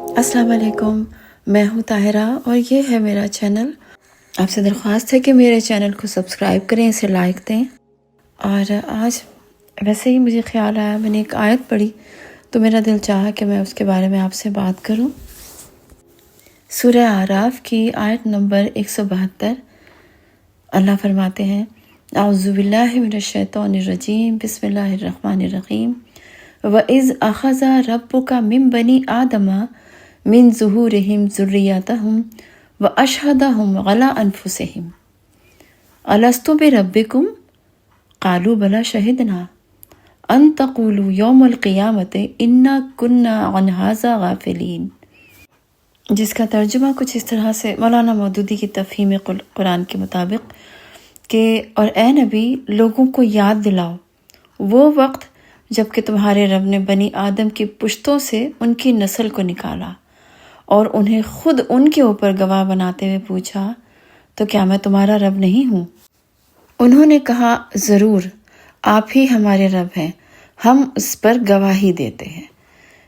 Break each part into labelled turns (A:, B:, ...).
A: अस्सलाम वालेकुम, मैं हूँ ताहिरा और ये है मेरा चैनल। आपसे दरख्वास्त है कि मेरे चैनल को सब्सक्राइब करें, इसे लाइक दें। और आज वैसे ही मुझे ख्याल आया, मैंने एक आयत पढ़ी तो मेरा दिल चाहा कि मैं उसके बारे में आपसे बात करूँ। सूरह आराफ की आयत नंबर 172 अल्लाह फरमाते हैं, औज़ु बिल्लाहि मिनश शैतानिर रजीम, बिस्मिल्लाहिर रहमानिर रहीम। व इज़ अख़ज़ा रब्बुका मिन बनी आदमा मिन ज़ुहूरिहिम ज़ुर्रियतहुम व अशहदहुम अला अनफुसिहिम अलस्तु बिरब्बिकुम क़ालू बला शहिदना अन तक़ूलू यौमल क़ियामति इन्ना कुन्ना अन हाज़ा गाफ़िलीन। जिसका तर्जुमा कुछ इस तरह से मौलाना मौदूदी की तफ़हीम कुरान के मुताबिक कि और ए नबी, लोगों को याद दिलाओ वो वक्त जबकि तुम्हारे रब ने बनी आदम की पुश्तों से उनकी नस्ल को निकाला और उन्हें खुद उनके ऊपर गवाह बनाते हुए पूछा, तो क्या मैं तुम्हारा रब नहीं हूँ? उन्होंने कहा, ज़रूर आप ही हमारे रब हैं, हम उस पर गवाही देते हैं।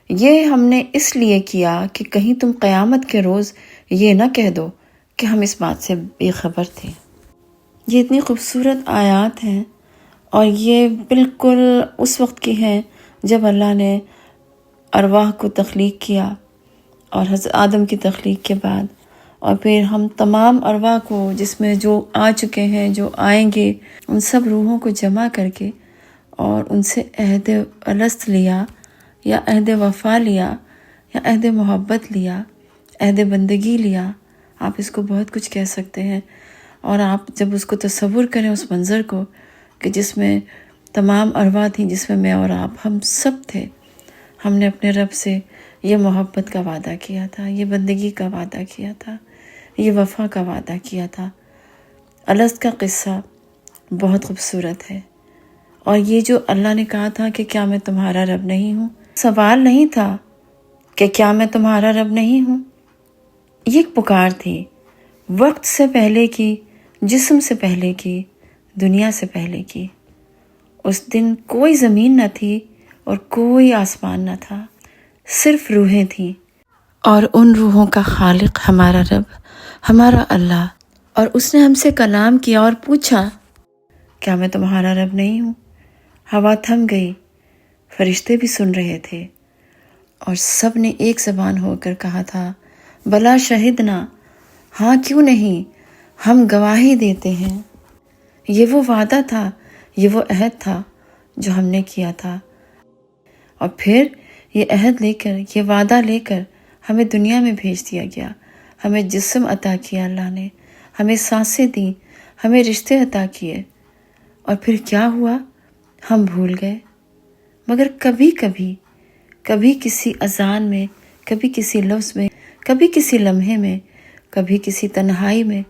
A: ये हमने इसलिए किया कि कहीं तुम क़यामत के रोज़ ये न कह दो कि हम इस बात से बेखबर थे। ये इतनी खूबसूरत आयत हैं और ये बिल्कुल उस वक्त की हैं जब अल्लाह ने अरवाह को तख्लीक किया और हज़रत आदम की तख्लीक के बाद, और फिर हम तमाम अरवाह को जिसमें जो आ चुके हैं, जो आएंगे, उन सब रूहों को जमा करके और उनसे अहद अलस्त लिया या अहद वफ़ा लिया या अहद मोहब्बत लिया, अहद बंदगी लिया। आप इसको बहुत कुछ कह सकते हैं। और आप जब उसको तसव्वुर करें उस मंज़र को कि जिसमें तमाम अरवाह थी, जिसमें मैं और आप हम सब थे, हमने अपने रब से ये मोहब्बत का वादा किया था, ये बंदगी का वादा किया था, ये वफ़ा का वादा किया था। अलस्त का क़िस्सा बहुत खूबसूरत है। और ये जो अल्लाह ने कहा था कि क्या मैं तुम्हारा रब नहीं हूँ, सवाल नहीं था कि क्या मैं तुम्हारा रब नहीं हूँ, ये एक पुकार थी, वक्त से पहले की, जिस्म से पहले की, दुनिया से पहले की। उस दिन कोई ज़मीन न थी और कोई आसमान न था, सिर्फ रूहें थीं। और उन रूहों का खालिक हमारा रब, हमारा अल्लाह। और उसने हमसे कलाम किया और पूछा, क्या मैं तुम्हारा रब नहीं हूँ? हवा थम गई, फरिश्ते भी सुन रहे थे और सब ने एक ज़बान होकर कहा था, बला शहिदना, हाँ क्यों नहीं, हम गवाही देते हैं। ये वो वादा था, ये वो अहद था जो हमने किया था। और फिर ये अहद लेकर, ये वादा लेकर हमें दुनिया में भेज दिया गया। हमें जिस्म अता किया अल्लाह ने, हमें सांसें दी, हमें रिश्ते अता किए। और फिर क्या हुआ? हम भूल गए। मगर कभी कभी, कभी किसी अजान में, कभी किसी लफ्ज़ में, कभी किसी लम्हे में, कभी किसी तन्हाई में,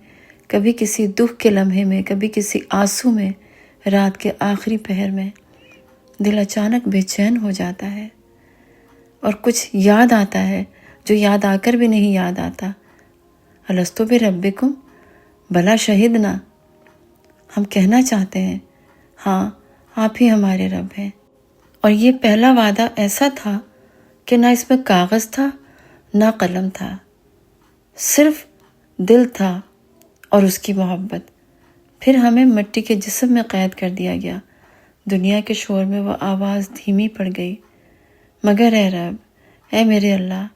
A: कभी किसी दुख के लम्हे में, कभी किसी आंसू में, रात के आखिरी पहर में दिल अचानक बेचैन हो जाता है और कुछ याद आता है जो याद आकर भी नहीं याद आता। अलस्तु बिरब्बिकुम बला शहिदना, हम कहना चाहते हैं, हाँ आप ही हमारे रब हैं। और ये पहला वादा ऐसा था कि ना इसमें कागज़ था ना कलम था, सिर्फ दिल था और उसकी मोहब्बत। फिर हमें मिट्टी के जिस्म में क़ैद कर दिया गया। दुनिया के शोर में वो आवाज़ धीमी पड़ गई, मगर ए रब, ए मेरे अल्लाह,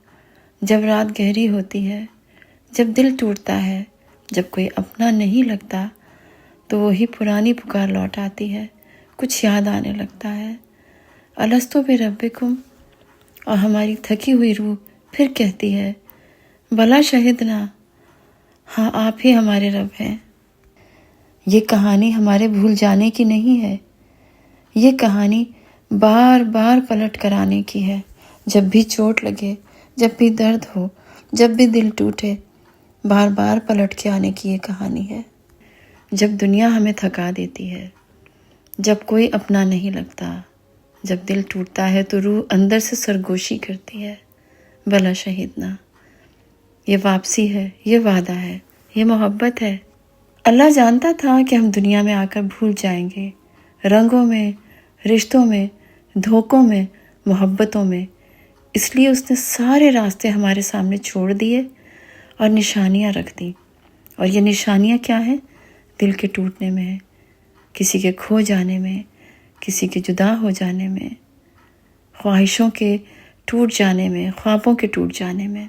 A: जब रात गहरी होती है, जब दिल टूटता है, जब कोई अपना नहीं लगता, तो वही पुरानी पुकार लौट आती है, कुछ याद आने लगता है। अलस्तु बिरब्बिकुम, और हमारी थकी हुई रूह फिर कहती है, बला शहिदना, हाँ आप ही हमारे रब हैं। ये कहानी हमारे भूल जाने की नहीं है, ये कहानी बार बार पलट कर आने की है। जब भी चोट लगे, जब भी दर्द हो, जब भी दिल टूटे, बार बार पलट के आने की ये कहानी है। जब दुनिया हमें थका देती है, जब कोई अपना नहीं लगता, जब दिल टूटता है तो रूह अंदर से सरगोशी करती है, बला शहीदना। ये वापसी है, ये वादा है, ये मोहब्बत है। अल्लाह जानता था कि हम दुनिया में आकर भूल जाएंगे, रंगों में, रिश्तों में, धोखों में, मोहब्बतों में, اس لیے اس نے سارے راستے ہمارے سامنے چھوڑ دیے اور نشانیاں رکھ دی۔ اور یہ نشانیاں کیا ہیں؟ دل کے ٹوٹنے میں، کسی کے کھو جانے میں، کسی کے جدا ہو جانے میں، خواہشوں کے ٹوٹ جانے میں، خوابوں کے ٹوٹ جانے میں۔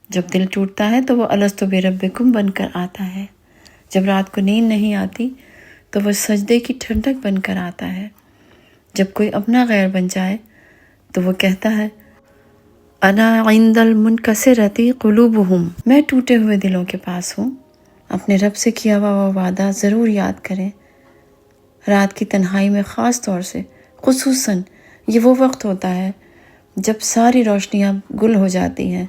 A: جب دل ٹوٹتا ہے تو وہ الستو بربکم بن کر آتا ہے۔ جب رات کو نیند نہیں آتی تو وہ سجدے کی ٹھنڈک بن کر آتا ہے۔ جب کوئی اپنا غیر بن جائے تو وہ کہتا ہے انا عند المنکسرۃ قلوبہم، میں ٹوٹے ہوئے دلوں کے پاس ہوں۔ اپنے رب سے کیا ہوا وہ وعدہ ضرور یاد کریں۔ رات کی تنہائی میں خاص طور سے، خصوصاً یہ وہ وقت ہوتا ہے جب ساری روشنیاں گل ہو جاتی ہیں،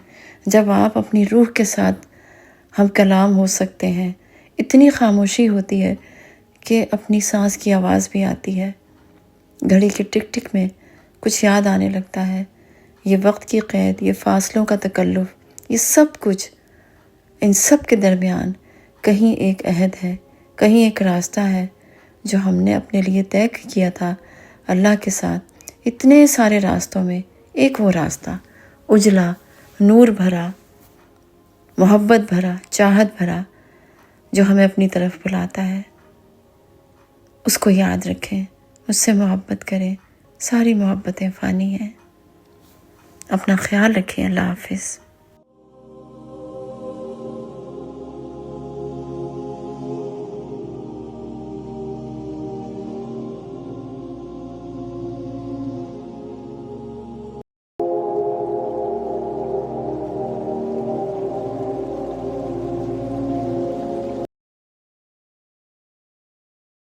A: جب آپ اپنی روح کے ساتھ ہم کلام ہو سکتے ہیں۔ اتنی خاموشی ہوتی ہے کہ اپنی سانس کی آواز بھی آتی ہے، گھڑی کے ٹک ٹک میں کچھ یاد آنے لگتا ہے۔ یہ وقت کی قید، یہ فاصلوں کا تکلف، یہ سب کچھ، ان سب کے درمیان کہیں ایک عہد ہے، کہیں ایک راستہ ہے جو ہم نے اپنے لیے طے کیا تھا اللہ کے ساتھ۔ اتنے سارے راستوں میں ایک وہ راستہ، اجلا، نور بھرا، محبت بھرا، چاہت بھرا، جو ہمیں اپنی طرف بلاتا ہے، اس کو یاد رکھیں، اس سے محبت کریں۔ ساری محبتیں فانی ہیں۔ اپنا خیال رکھیں۔ اللہ حافظ۔